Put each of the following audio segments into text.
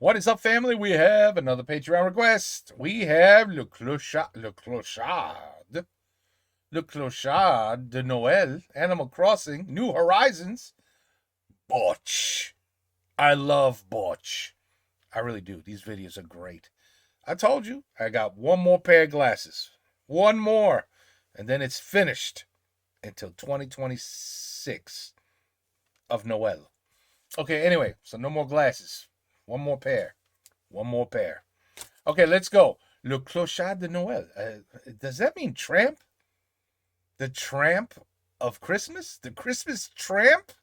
What is up, family? We have another Patreon request. We have Le Clochard de Noël, Animal Crossing, New Horizons, Botch. I love Botch. I really do. These videos are great. I told you, I got one more pair of glasses. One more. And then it's finished until 2026 of Noël. Okay, anyway, so no more glasses. One more pair. One more pair. Okay, let's go. Le Clochard de Noël. Does that mean tramp? The tramp of Christmas? The Christmas tramp?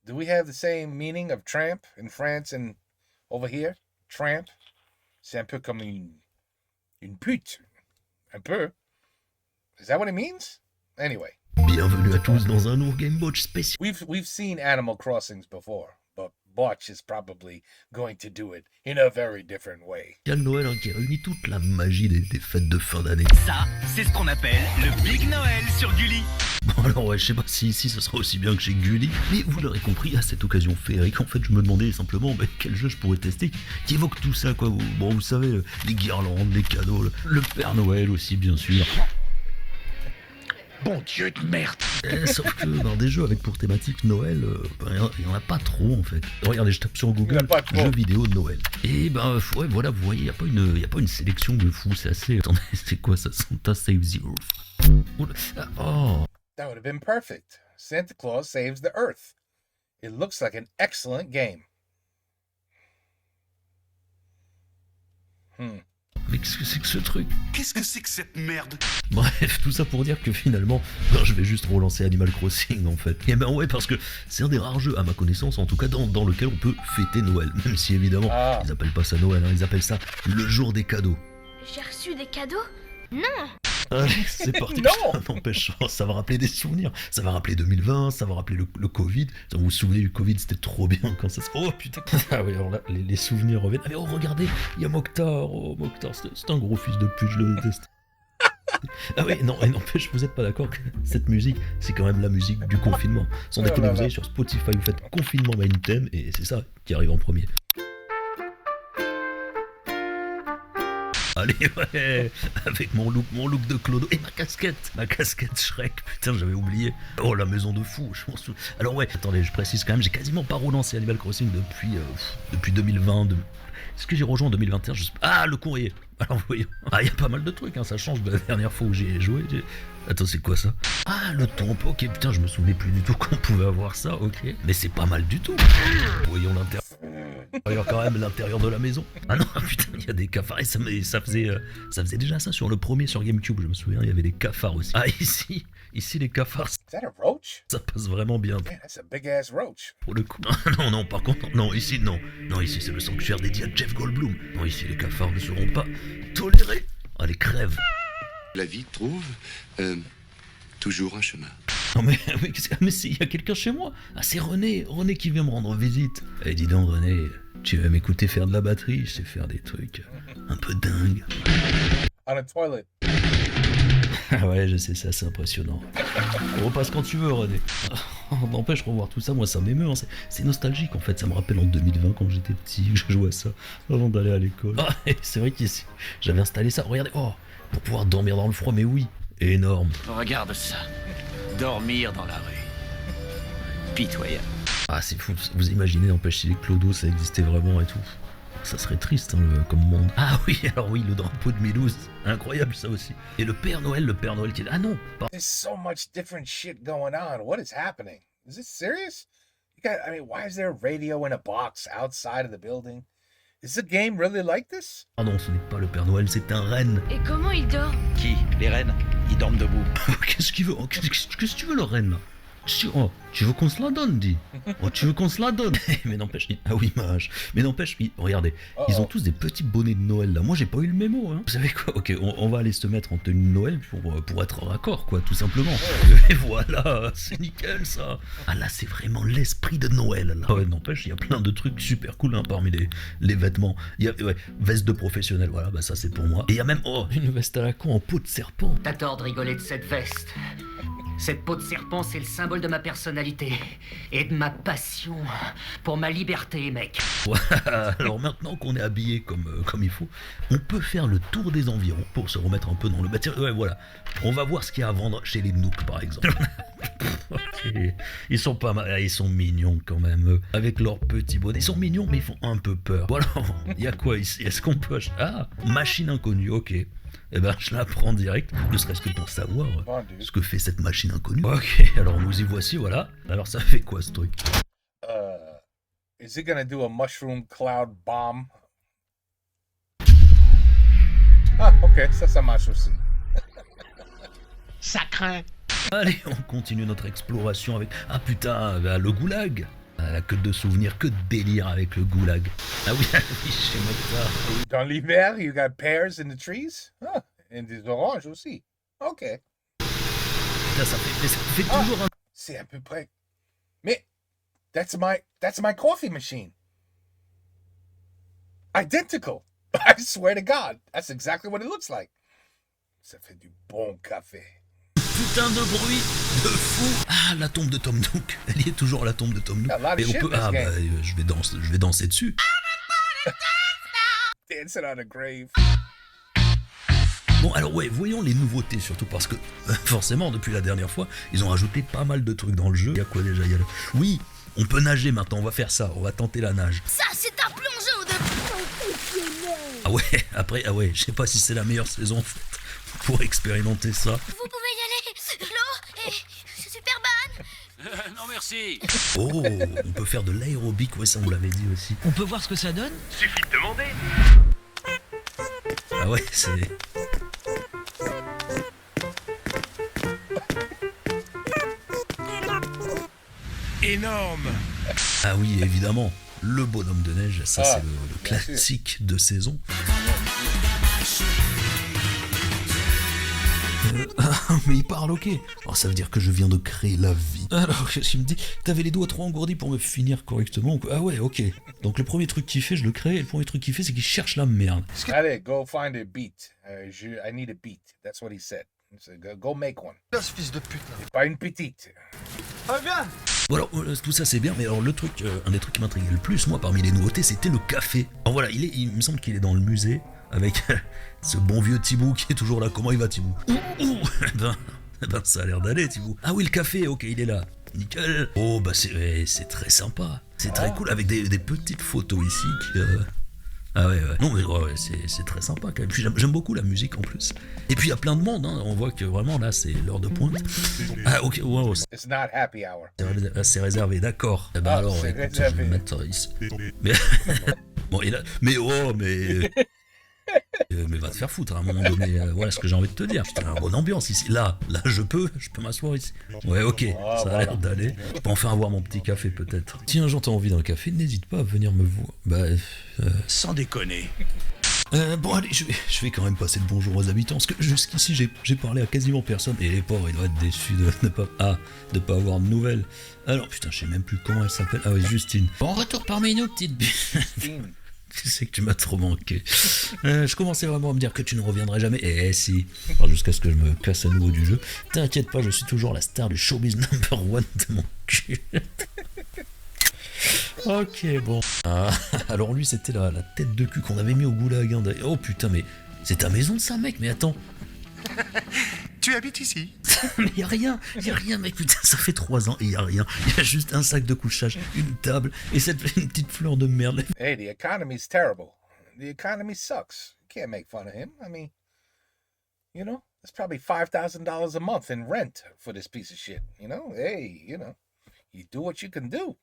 Do we have the same meaning of tramp in France and over here? Tramp? C'est un peu comme une pute. Un peu. Is that what it means? Anyway. Bienvenue à tous dans un nouveau Game Botch spécial. We've seen Animal Crossings before, but Botch is probably going to do it in a very different way. Noël qui réunit toute la magie des fêtes de fin d'année. Ça, c'est ce qu'on appelle le Big Noël sur Gulli. Bon alors ouais, je sais pas si ici ce sera aussi bien que chez Gulli, mais vous l'aurez compris, à cette occasion féerique, en fait je me demandais simplement quel jeu je pourrais tester qui évoque tout ça quoi. Bon vous savez, les guirlandes, les cadeaux, le Père Noël aussi bien sûr. Bon Dieu de merde. Sauf que dans des jeux avec pour thématique Noël, il y en a pas trop en fait. Regardez, je tape sur Google jeux vidéo de Noël. Et ouais, voilà, vous voyez, il y a pas une sélection de fou, c'est assez. Attendez, c'est quoi ça? Santa Saves the Earth. Oh. That would have been perfect. Santa Claus Saves the Earth. It looks like an excellent game. Mais qu'est-ce que c'est que ce truc? Qu'est-ce que c'est que cette merde? Bref, tout ça pour dire que finalement, je vais juste relancer Animal Crossing en fait. Et ouais, parce que c'est un des rares jeux, à ma connaissance, en tout cas, dans lequel on peut fêter Noël. Même si évidemment, ils appellent pas ça Noël, ils appellent ça le jour des cadeaux. J'ai reçu des cadeaux? Non! Allez, c'est parti. Non. N'empêche, ça va rappeler des souvenirs. Ça va rappeler 2020, ça va rappeler le Covid. Vous vous souvenez du Covid, c'était trop bien quand ça se... Oh putain. Ah oui, alors là, les souvenirs reviennent. Ah mais oh, regardez, il y a Mokhtar. Oh, Mokhtar, c'est un gros fils de pute, je le déteste. Ah oui, non, et n'empêche, vous êtes pas d'accord que cette musique, c'est quand même la musique du confinement. Sans déconner, vous allez sur Spotify, vous faites confinement main theme, et c'est ça qui arrive en premier. Allez, ouais, avec mon look de Clodo et ma casquette Shrek, putain j'avais oublié. Oh la maison de fou, je m'en souviens. Alors ouais, attendez, je précise quand même, j'ai quasiment pas relancé Animal Crossing depuis 2020. Est-ce que j'ai rejoint en 2021? Je sais pas. Ah, le courrier. Alors vous voyez, il y a pas mal de trucs, ça change de la dernière fois où j'y ai joué. Attends, c'est quoi ça? Ah, le tombe, ok, putain, je me souvenais plus du tout qu'on pouvait avoir ça, ok. Mais c'est pas mal du tout. Voyons l'intérieur. Voyons quand même l'intérieur de la maison. Ah non, putain, il y a des cafards. Et ça faisait déjà ça sur le premier, sur GameCube, je me souviens, il y avait des cafards aussi. Ah, ici les cafards. Is that a roach? Ça passe vraiment bien. Man, that's a big ass roach. Pour le coup. Non, par contre, non, ici, non. Non, ici, c'est le sanctuaire dédié à Jeff Goldblum. Non, ici, les cafards ne seront pas tolérés. Ah, les crèves. La vie trouve toujours un chemin. Non mais si, il y a quelqu'un chez moi. Ah c'est René qui vient me rendre visite. Eh dis donc René, tu vas m'écouter faire de la batterie, je sais faire des trucs un peu dingues. On a toilet. Ah ouais, je sais, c'est assez impressionnant. On repasse quand tu veux René. N'empêche, revoir tout ça, moi ça m'émeut, hein. C'est nostalgique en fait, ça me rappelle en 2020 quand j'étais petit, que je jouais à ça avant d'aller à l'école. Ah, c'est vrai qu'ici, j'avais installé ça, regardez, pour pouvoir dormir dans le froid, mais oui, énorme. Regarde ça. Dormir dans la rue. Pitoyable. Ah c'est fou, vous imaginez, n'empêche si les clodos ça existait vraiment et tout. Ça serait triste comme monde. Ah oui, alors oui, le drapeau de Milouz, incroyable ça aussi. Et le Père Noël qui est... Ah non pas... There's so much different shit going on. What is happening? Is this serious? Why is there a radio in a box outside of the building? Is the game really like this? Ah non, ce n'est pas le Père Noël, c'est un renne. Et comment il dort? Qui? Les rennes? Ils dorment debout. Qu'est-ce qu'il veut? Qu'est-ce que tu veux le renne là? Oh, tu veux qu'on se la donne, dis? Oh, tu veux qu'on se la donne? Mais n'empêche, ah oui, mage. Mais n'empêche, regardez, ils ont tous des petits bonnets de Noël là. Moi, j'ai pas eu le mémo, hein. Vous savez quoi? Ok, on va aller se mettre en tenue de Noël pour être raccord, quoi, tout simplement. Et voilà, c'est nickel ça. Ah là, c'est vraiment l'esprit de Noël là. Ouais, n'empêche, il y a plein de trucs super cool hein, parmi les vêtements. Il y a veste de professionnel, voilà, ça c'est pour moi. Et il y a même une veste à la con en peau de serpent. T'as tort de rigoler de cette veste. Cette peau de serpent, c'est le symbole de ma personnalité et de ma passion pour ma liberté, mec. Voilà, alors maintenant qu'on est habillé comme il faut, on peut faire le tour des environs pour se remettre un peu dans le bâtiment. Ouais, voilà. On va voir ce qu'il y a à vendre chez les Nooks, par exemple. Ils sont pas mal, ils sont mignons quand même, avec leurs petits bonnets. Ils sont mignons, mais ils font un peu peur. Voilà, il y a quoi ici? Est-ce qu'on peut acheter... Ah, machine inconnue, ok. Eh ben, je la prends direct, ne serait-ce que pour savoir ce que fait cette machine inconnue. Ok, alors nous y voici, voilà. Alors ça fait quoi ce truc? Is it gonna do a mushroom cloud bomb? Ah, ok, ça marche aussi. Ça craint. Allez, on continue notre exploration avec... Ah putain, bah, le goulag. Ah, que de souvenirs, que de délire avec le goulag. Ah oui, chez Mokhtar. Dans l'hiver, you got pears in the trees? Ah, et des oranges aussi. Ok. Putain, ça fait toujours un... C'est à peu près... Mais, that's my coffee machine. Identical. I swear to God. That's exactly what it looks like. Ça fait du bon café. Putain de bruit de fou. Ah, la tombe de Tom Nook. Elle y est toujours, la tombe de Tom Nook. Et on peut... Ah bah, je vais danser dessus. Dancing on a grave. Bon, alors ouais, voyons les nouveautés surtout parce que forcément depuis la dernière fois, ils ont rajouté pas mal de trucs dans le jeu. Il y a quoi déjà? Oui, on peut nager maintenant, on va faire ça, on va tenter la nage. Ça, c'est un plongeon de... Ah ouais, après, ah ouais, je sais pas si c'est la meilleure saison en fait, pour expérimenter ça. Vous pouvez y aller. L'eau est Superman. Non merci. Oh, on peut faire de l'aérobic, ouais ça on l'avait dit aussi. On peut voir ce que ça donne? Suffit de demander. Ah ouais, c'est... Énorme. Ah oui, évidemment, le bonhomme de neige, ça c'est le classique de saison. Mais il parle, ok. Alors ça veut dire que je viens de créer la vie. Alors il me dit, t'avais les doigts trop engourdis pour me finir correctement. Ah ouais, ok. Donc le premier truc qu'il fait, je le crée, et le premier truc qu'il fait, c'est qu'il cherche la merde. Allez, go find a beat. I need a beat. That's what he said. He said, go make one. Ce fils de pute. Pas une petite. Bon alors, tout ça c'est bien, mais alors le truc, un des trucs qui m'intriguait le plus, moi, parmi les nouveautés, c'était le café. Alors voilà, il me semble qu'il est dans le musée, avec ce bon vieux Thibaut qui est toujours là. Comment il va, Thibaut? Ben, ça a l'air d'aller, Thibaut. Ah oui, le café, ok, il est là. Nickel. Oh, bah c'est très sympa. C'est très cool, avec des petites photos ici qui... Ah ouais. Non mais ouais, c'est très sympa quand même. Puis j'aime beaucoup la musique en plus. Et puis il y a plein de monde, hein. On voit que vraiment là c'est l'heure de pointe. Ah ok, wow. It's not happy hour. C'est réservé, d'accord. Eh ben alors, c'est écoute, je vais réservé. me mettre ici. Mais... bon, mais va te faire foutre à un moment donné, voilà ce que j'ai envie de te dire. Putain, une bonne ambiance ici. Là, je peux m'asseoir ici. Ouais, ok, ça a l'air d'aller. Je peux enfin avoir mon petit café peut-être. Si un jour t'as envie d'un café, n'hésite pas à venir me voir. Bah, Sans déconner. bon allez, je vais quand même passer le bonjour aux habitants, parce que jusqu'ici j'ai parlé à quasiment personne, et les pauvres ils doivent être déçus de pas avoir de nouvelles. Alors putain, je sais même plus comment elle s'appelle. Ah oui, Justine. Bon retour parmi nous, petite Tu sais que tu m'as trop manqué. Je commençais vraiment à me dire que tu ne reviendrais jamais. Eh si, enfin, jusqu'à ce que je me casse à nouveau du jeu. T'inquiète pas, je suis toujours la star du showbiz number one de mon cul. Ok, bon. Ah, alors lui, c'était la tête de cul qu'on avait mis au goulag. Hein, oh putain, mais c'est ta maison ça, mec? Mais attends. Tu habites ici? Mais y a rien, mec, putain, ça fait 3 ans et y a rien. Y a juste un sac de couchage, une table et une petite fleur de merde. Hey, the economy's terrible. The economy sucks. You can't make fun of him. I mean, you know, it's probably $5,000 a month in rent for this piece of shit. You know, hey, you know, you do what you can do.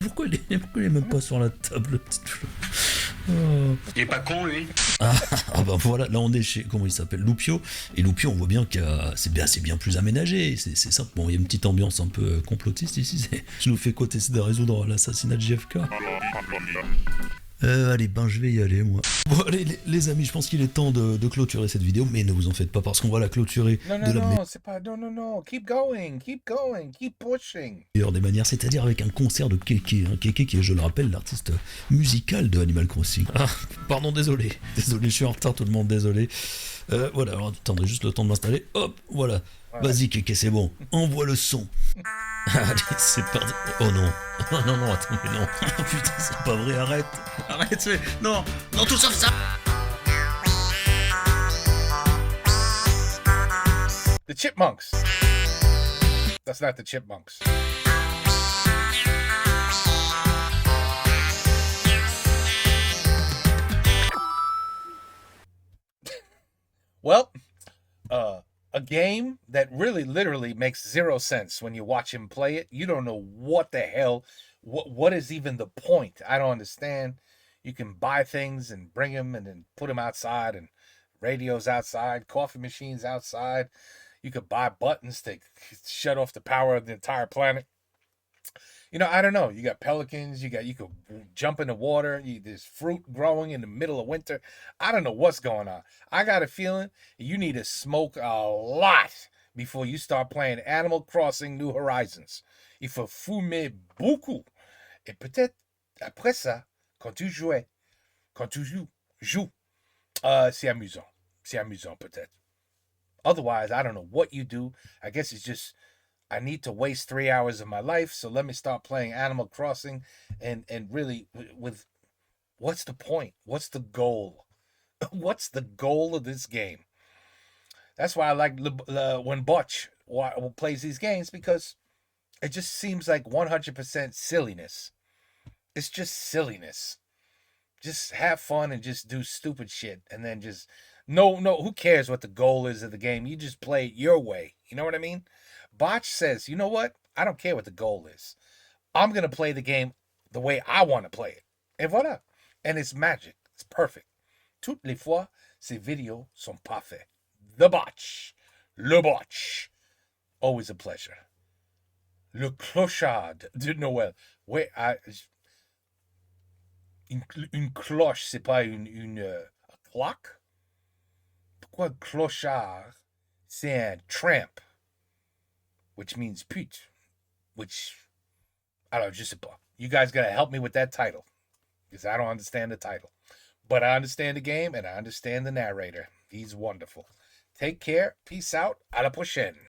Pourquoi il est même pas sur la table, petite fleur? Oh. Il est pas con lui. Ah bah voilà, là on est chez, comment il s'appelle, Loupio. Et Loupio, on voit bien que c'est bien plus aménagé, c'est ça. Bon, il y a une petite ambiance un peu complotiste ici, je nous fais côté de résoudre l'assassinat de JFK. Allez, ben je vais y aller moi. Bon allez les amis, je pense qu'il est temps de clôturer cette vidéo, mais ne vous en faites pas parce qu'on va la clôturer Non, c'est pas... Non. Keep going, keep pushing. meilleure des manières, c'est-à-dire avec un concert de Kéké. Kéké qui est, je le rappelle, l'artiste musical de Animal Crossing. Ah, pardon, désolé, je suis en retard tout le monde, désolé. Voilà, alors attendez juste le temps de m'installer. Hop, voilà. Vas-y, Kéké, c'est bon. Envoie le son. Allez, c'est parti. Oh non. Oh non, non, attendez, non. Oh putain, c'est pas vrai, arrête. Arrête, non. Non, tout sauf ça. The Chipmunks. That's not the Chipmunks. Well, a game that really literally makes zero sense when you watch him play it. You don't know what the hell, what is even the point. I don't understand. You can buy things and bring them and then put them outside, and radios outside, coffee machines outside. You could buy buttons to shut off the power of the entire planet. You know, I don't know. You got pelicans. You could jump in the water. There's fruit growing in the middle of winter. I don't know what's going on. I got a feeling you need to smoke a lot before you start playing Animal Crossing New Horizons. Il faut fumer beaucoup. Et peut-être après ça, quand tu joues, c'est amusant. C'est amusant peut-être. Otherwise, I don't know what you do. I guess it's just I need to waste 3 hours of my life, so let me start playing Animal Crossing and really with what's the point? What's the goal? What's the goal of this game? That's why I like when Butch plays these games, because it just seems like 100% silliness. It's just silliness. Just have fun and just do stupid shit, and then just no, who cares what the goal is of the game? You just play it your way. You know what I mean? Botch says, you know what? I don't care what the goal is. I'm going to play the game the way I want to play it. Et voilà. And it's magic. It's perfect. Toutes les fois, ces vidéos sont parfaits. The Botch. Le Botch. Always a pleasure. Le clochard de Noël. Ouais, une cloche, c'est pas une clock? Pourquoi clochard? C'est un tramp. Which means pute. Which, I don't know, je sais pas. You guys gotta help me with that title, because I don't understand the title. But I understand the game, and I understand the narrator. He's wonderful. Take care. Peace out. À la prochaine.